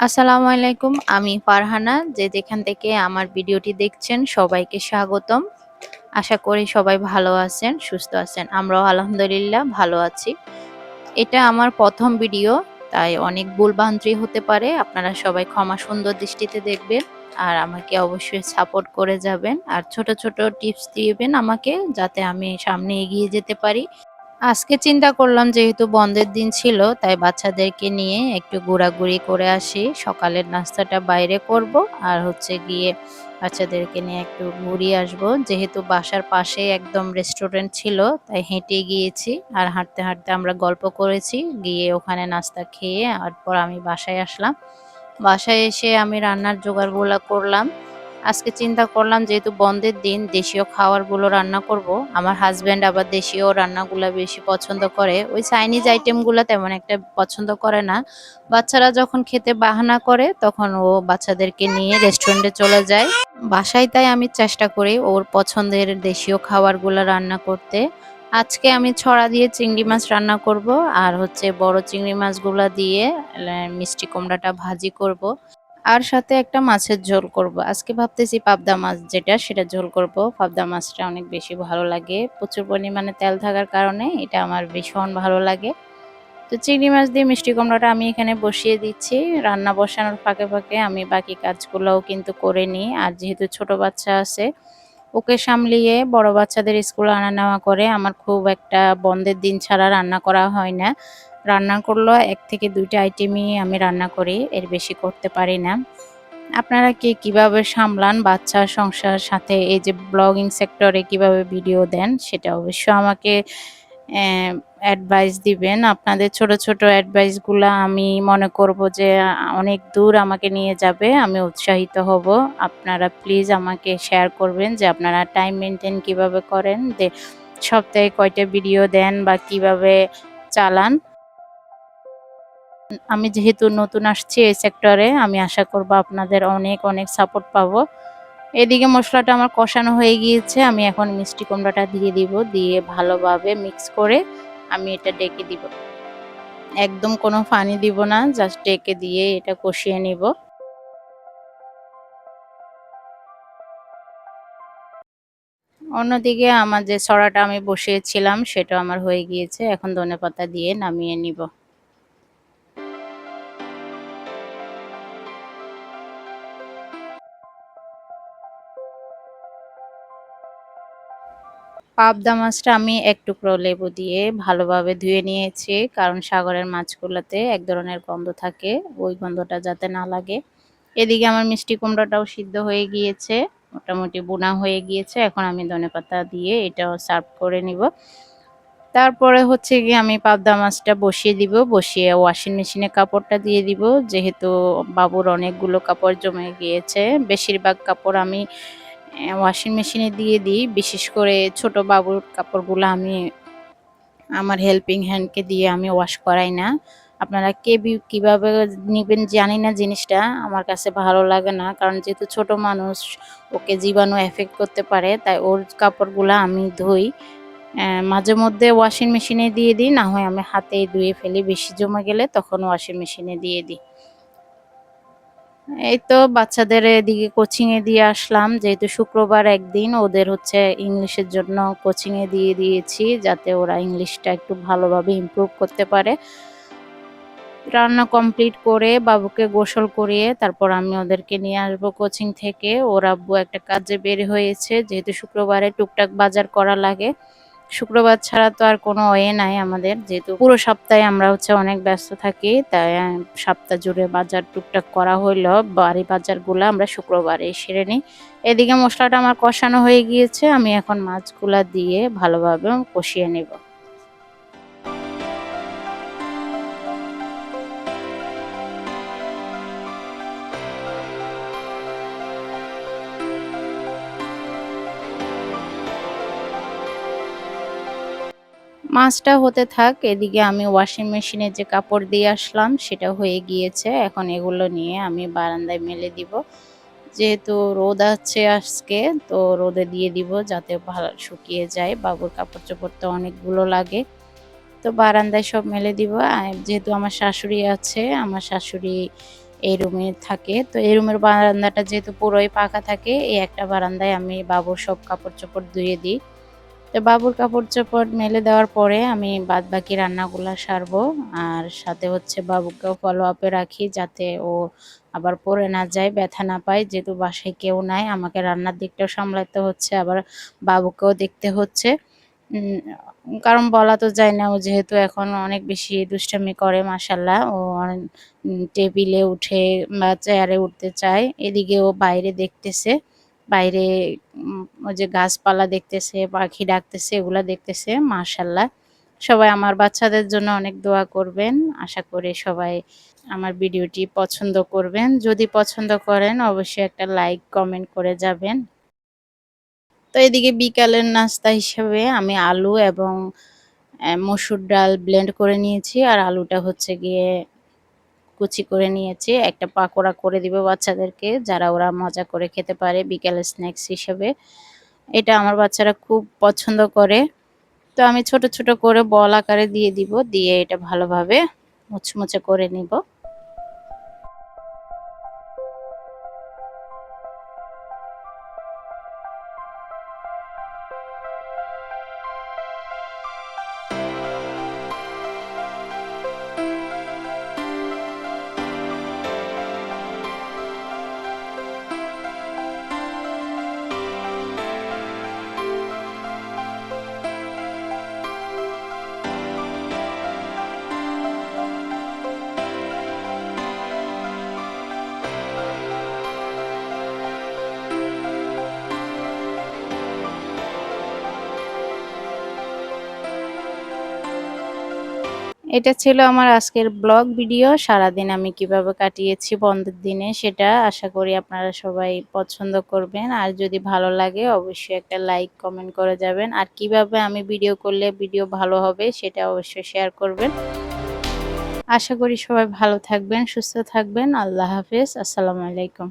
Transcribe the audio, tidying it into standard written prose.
আসসালামু আলাইকুম। আমি ফারহানা। যে যেখান থেকে আমার ভিডিওটি দেখছেন সবাইকে স্বাগতম। আশা করি সবাই ভালো আছেন, সুস্থ আছেন। আমরাও আলহামদুলিল্লাহ ভালো আছি। এটা আমার ১ম ভিডিও, তাই অনেক ভুলভ্রান্তি হতে পারে। আপনারা সবাই ক্ষমা সুন্দর দৃষ্টিতে দেখবেন। আর আমাকে অবশ্যই সাপোর্ট করে যাবেন। আর ছোট, ছোট টিপস দিবেন আমাকে যাতে আমি সামনে এগিয়ে যেতে পারি। আজকে চিন্তা করলাম যেহেতু বন্ধের দিন ছিল তাই বাচ্চাদেরকে নিয়ে একটু ঘোরাঘুরি করে আসি। সকালের নাস্তাটা বাইরে করব আর হচ্ছে গিয়ে বাচ্চাদেরকে নিয়ে একটু ঘুরিয়ে আসবো। যেহেতু বাসার পাশেই একদম রেস্টুরেন্ট ছিল তাই হেঁটে গিয়েছি আর হাঁটতে, হাঁটতে আমরা গল্প করেছি। গিয়ে ওখানে নাস্তা খেয়ে তারপর আমি বাসায় আসলাম। বাসায় এসে আমি রান্নার জোগাড়গুলা করলাম। আজকে চিন্তা করলাম যেহেতু বন্ধের দিন দেশীয় খাবারগুলো রান্না করব। আমার হাসব্যান্ড আবার দেশীয় রান্নাগুলা বেশি পছন্দ করে। ওই চাইনিজ আইটেমগুলা তেমন একটা পছন্দ করে না। বাচ্চারা যখন খেতে বাহানা করে তখন ও বাচ্চাদেরকে নিয়ে রেস্টুরেন্টে চলে যায়। বাসায় তাই আমি চেষ্টা করি ওর পছন্দের দেশীয় খাবারগুলা রান্না করতে। আজকে আমি ছড়া দিয়ে চিংড়ি মাছ রান্না করব আর হচ্ছে বড় চিংড়ি মাছগুলা দিয়ে মিষ্টি কুমড়াটা ভাজি করব। আর সাথে একটা মাছের ঝোল করব। আজকে ভাবতেছি পাবদা মাছ যেটা সেটা ঝোল করব। পাবদা মাছটা অনেক বেশি ভালো লাগে। প্রচুর পরিমাণে তেল থাকার কারণে এটা আমার ভীষণ ভালো লাগে। তো চিংড়ি মাছ দিয়ে মিষ্টি কুমড়াটা আমি এখানে বসিয়ে দিচ্ছি। রান্না বসানোর ফাঁকে, ফাঁকে আমি বাকি কাজগুলোও কিন্তু করে নিই। আর যেহেতু ছোট বাচ্চা আছে, ওকে সামলিয়ে বড় বাচ্চাদের স্কুলে আনা নেওয়া করে আমার খুব একটা বন্ধের দিন ছাড়া রান্না করা হয় না। রান্না করলেও ১ থেকে ২ টা আইটেমই আমি রান্না করি। এর বেশি করতে পারি না। আপনারা কে কিভাবে সামলান বাচ্চা, সংসার সাথে এই যে ব্লগিং সেক্টরে কিভাবে ভিডিও দেন সেটা অবশ্যই আমাকে অ্যাডভাইস দিবেন। আপনাদের ছোট, ছোট অ্যাডভাইস গুলা আমি মনে করব যে অনেক দূর আমাকে নিয়ে যাবে। আমি উৎসাহিত হব। আপনারা প্লিজ আমাকে শেয়ার করবেন যে আপনারা টাইম মেইনটেইন কিভাবে করেন, সপ্তাহে কয়টা ভিডিও দেন বা কিভাবে চালান। আমি যেহেতু নতুন আসছি এই সেক্টরে আমি আশা করব আপনাদের অনেক, অনেক সাপোর্ট পাবো। এদিকে মসলাটা আমার কষানো হয়ে গিয়েছে। আমি এখন মিষ্টি কুমড়াটা দিয়ে দিব। দিয়ে ভালোভাবে মিক্স করে আমি এটা ডেকে দিব। একদম কোনো পানি দিব না। জাস্ট ডেকে দিয়ে এটা কষিয়ে নিব। অন্যদিকে আমার যে ছড়াটা আমি বসিয়েছিলাম সেটাও আমার হয়ে গিয়েছে। এখন ধনেপাতা দিয়ে নামিয়ে নিব। পাবদা মাছটা আমি ১ টুকরো লেবু দিয়ে ভালোভাবে ধুয়ে নিয়েছি। কারণ সাগরের মাছগুলাতে এক ধরনের গন্ধ থাকে। ওই গন্ধটা যাতে না লাগে। এদিকে আমার মিষ্টি কুমড়াটাও সিদ্ধ হয়ে গিয়েছে। মোটামুটি বোনা হয়ে গিয়েছে। এখন আমি ধনেপাতা দিয়ে এটাও সার্ভ করে নিব। তারপরে হচ্ছে গিয়ে আমি পাবদা মাছটা বসিয়ে দিব। বসিয়ে ওয়াশিং মেশিনে কাপড়টা দিয়ে দিব। যেহেতু বাবুর অনেকগুলো কাপড় জমে গিয়েছে। বেশিরভাগ কাপড় আমি ওয়াশিং মেশিনে দিয়ে দিই। বিশেষ করে ছোট বাবুর কাপড়গুলা আমি আমার হেল্পিং হ্যান্ডকে দিয়ে আমি ওয়াশ করাই না। আপনারা কে কিভাবে নিবেন জানি না জিনিসটা। আমার কাছে ভালো লাগে না। কারণ যেহেতু ছোট মানুষ ওকে জীবাণু এফেক্ট করতে পারে। তাই ওর কাপড়গুলা আমি ধুই। মাঝে মধ্যে ওয়াশিং মেশিনে দিয়ে দিই। না হয় আমি হাতেই ধুয়ে ফেলি। বেশি জমে গেলে তখন ওয়াশিং মেশিনে দিয়ে দিই। এই তো বাচ্চাদের এদিকে কোচিং এ দিয়ে আসলাম। যেহেতু শুক্রবার একদিন ওদের হচ্ছে ইংলিশের জন্য কোচিং এ দিয়ে দিয়েছি যাতে ওরা ইংলিশটা একটু ভালোভাবে ইমপ্রুভ করতে পারে। রান্না কমপ্লিট করে বাবুকে গোসল করিয়ে তারপর আমি ওদেরকে নিয়ে আসবো কোচিং থেকে। ওর আব্বু একটা কাজে বের হয়েছে। যেহেতু শুক্রবারে টুকটাক বাজার করা লাগে। শুক্রবার ছাড়া তো আর কোনো ওয়ে নাই আমাদের। যেহেতু পুরো সপ্তাহে আমরা হচ্ছে অনেক ব্যস্ত থাকি। তাই সপ্তাহ জুড়ে বাজার টুকটাক করা হইলেও বাড়ি বাজারগুলা আমরা শুক্রবারেই সেরে নিই। এদিকে মসলাটা আমার কষানো হয়ে গিয়েছে। আমি এখন মাছগুলা দিয়ে ভালোভাবে কষিয়ে নেব। মাছটা হতে থাক। এদিকে আমি ওয়াশিং মেশিনে যে কাপড় দিয়ে আসলাম সেটা হয়ে গিয়েছে। এখন এগুলো নিয়ে আমি বারান্দায় মেলে দিব। যেহেতু রোদ আছে আজকে তো রোদে দিয়ে দিব যাতে ভালো শুকিয়ে যায়। বাবুর কাপড়-চোপড় তো অনেকগুলো লাগে। তো বারান্দায় সব মেলে দিব। যেহেতু আমার শাশুড়ি আছে, আমার শাশুড়ি এই রুমে থাকে। তো এই রুমের বারান্দাটা যেহেতু পুরোই পাকা থাকে, এই একটা বারান্দায় আমি বাবুর সব কাপড়-চোপড় ধুয়ে দিই। তো বাবুর কাপড়-চোপড় মেলে দেওয়ার পরে আমি বাদবাকি রান্নাগুলা সারবো। আর সাথে হচ্ছে বাবুকেও ফলো আপ এ রাখি যাতে ও আবার পড়ে না যায়, ব্যথা না পায়। যেহেতু বাসায় কেউ নাই, আমাকে রান্নার দিকটাও সামলাতে হচ্ছে, আবার বাবুকেও দেখতে হচ্ছে। কারণ বলা তো যায় না, ও যেহেতু এখন অনেক বেশি দুষ্টামি করে মাশাআল্লাহ। ও টেবিলে উঠে বা চেয়ারে উঠতে চায়। এদিকে ও বাইরে দেখতেছে। বাইরে ওই যে গাছপালা দেখতেছে, পাখি ডাকতেছে, এগুলা দেখতেছে মাশাআল্লাহ। সবাই আমার বাচ্চাদের জন্য অনেক দোয়া করবেন। আশা করি সবাই আমার ভিডিওটি পছন্দ করবেন। যদি পছন্দ করেন অবশ্যই একটা লাইক, কমেন্ট করে যাবেন। তো এদিকে বিকালের নাস্তা হিসেবে আমি আলু এবং মসুর ডাল ব্লেন্ড করে নিয়েছি। আর আলুটা হচ্ছে গিয়ে কুচি করে নিয়েছি। একটা পাকোড়া করে দিব বাচ্চাদেরকে, যারা ওরা মজা করে খেতে পারে বিকেলের স্ন্যাক্স হিসেবে। এটা আমার বাচ্চারা খুব পছন্দ করে। তো আমি ছোট, ছোট করে বল আকারে দিয়ে দিব। দিয়ে এটা ভালোভাবে মুচমুচে করে নিব। এটা ছিল আমার আজকের ব্লগ ভিডিও। সারাদিন আমি কিভাবে কাটিয়েছি বন্ধের দিনে সেটা আশা করি আপনারা সবাই পছন্দ করবেন। আর যদি ভালো লাগে অবশ্যই একটা লাইক, কমেন্ট করে যাবেন। আর কিভাবে আমি ভিডিও করলে ভিডিও ভালো হবে সেটা অবশ্যই শেয়ার করবেন। আশা করি সবাই ভালো থাকবেন, সুস্থ থাকবেন। আল্লাহ হাফেজ। আসসালামু আলাইকুম।